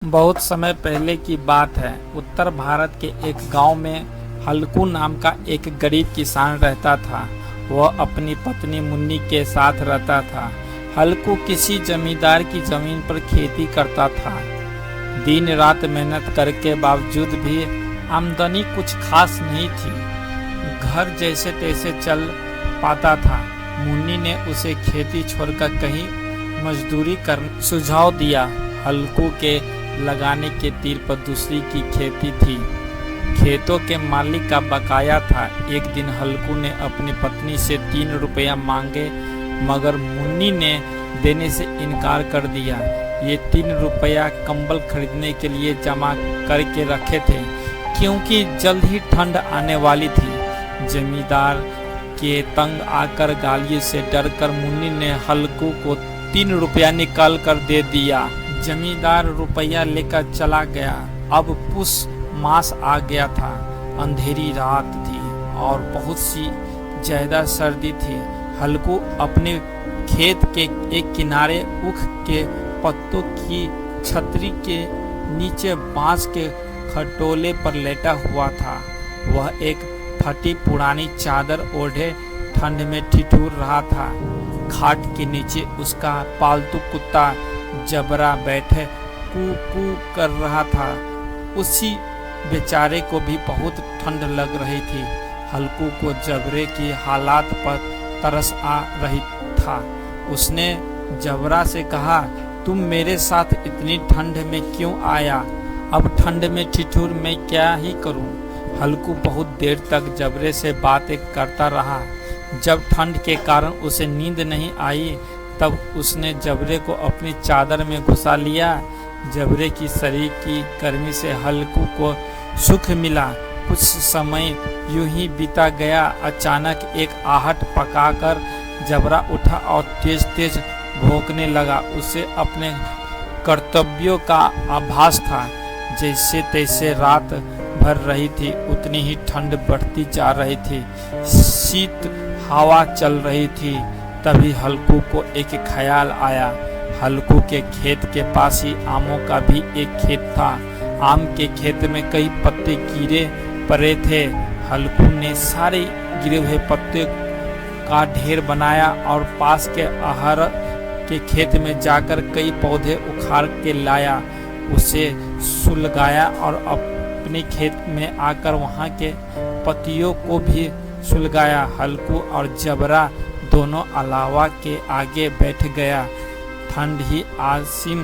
बहुत समय पहले की बात है। उत्तर भारत के एक गांव में हल्कू नाम का एक गरीब किसान रहता था। वह अपनी पत्नी मुन्नी के साथ रहता था। हल्कू किसी जमींदार की जमीन पर खेती करता था। दिन रात मेहनत करके बावजूद भी आमदनी कुछ खास नहीं थी। घर जैसे तैसे चल पाता था। मुन्नी ने उसे खेती छोड़कर कहीं मजदूरी करने सुझाव दिया। हल्कू के लगाने के तीर पर दूसरी की खेती थी। खेतों के मालिक का बकाया था। एक दिन हल्कू ने अपनी पत्नी से 3 रुपया मांगे, मगर मुन्नी ने देने से इनकार कर दिया। ये 3 रुपया कंबल खरीदने के लिए जमा करके रखे थे, क्योंकि जल्द ही ठंड आने वाली थी। जमींदार के तंग आकर गालियों से डरकर मुन्नी ने हल्कू को 3 रुपया निकाल कर दे दिया। जमींदार रुपया लेकर चला गया। अब पुष मास आ गया था। अंधेरी रात थी और बहुत सी ज्यादा सर्दी थी। हल्कू अपने खेत के एक किनारे ऊख के पत्तों की छतरी के नीचे बांस के खटोले पर लेटा हुआ था। वह एक फटी पुरानी चादर ओढ़े ठंड में ठिठुर रहा था। खाट के नीचे उसका पालतू कुत्ता जबरा बैठे कू कू कर रहा था। उसी बेचारे को भी बहुत ठंड लग रही थी। हल्कू को जबरे की हालात पर तरस आ रही था। उसने जबरा से कहा, तुम मेरे साथ इतनी ठंड में क्यों आया? अब ठंड में ठिठुर मैं क्या ही करूं? हल्कू बहुत देर तक जबरे से बातें करता रहा। जब ठंड के कारण उसे नींद नहीं आई, तब उसने जबरे को अपनी चादर में घुसा लिया। जबरे की शरीर की गर्मी से हल्कू को सुख मिला। कुछ समय यूं ही बीता गया। अचानक एक आहट पकाकर जबरा उठा और तेज तेज भौंकने लगा। उसे अपने कर्तव्यों का आभास था। जैसे तैसे रात भर रही थी, उतनी ही ठंड बढ़ती जा रही थी। शीत हवा चल रही थी। तभी हल्कू को एक ख्याल आया। हल्कू के खेत के पास ही आमों का भी एक खेत था। आम के खेत में कई पत्ते गिरे पड़े थे। हल्कू ने सारे गिरे हुए पत्ते का ढेर बनाया और पास के अरहर के खेत में जाकर कई पौधे उखाड़ के लाया। उसे सुलगाया और अपने खेत में आकर वहां के पत्तियों को भी सुलगाया। हल्कू और जबरा दोनों अलावा के आगे बैठ गया। ठंड ही आसिम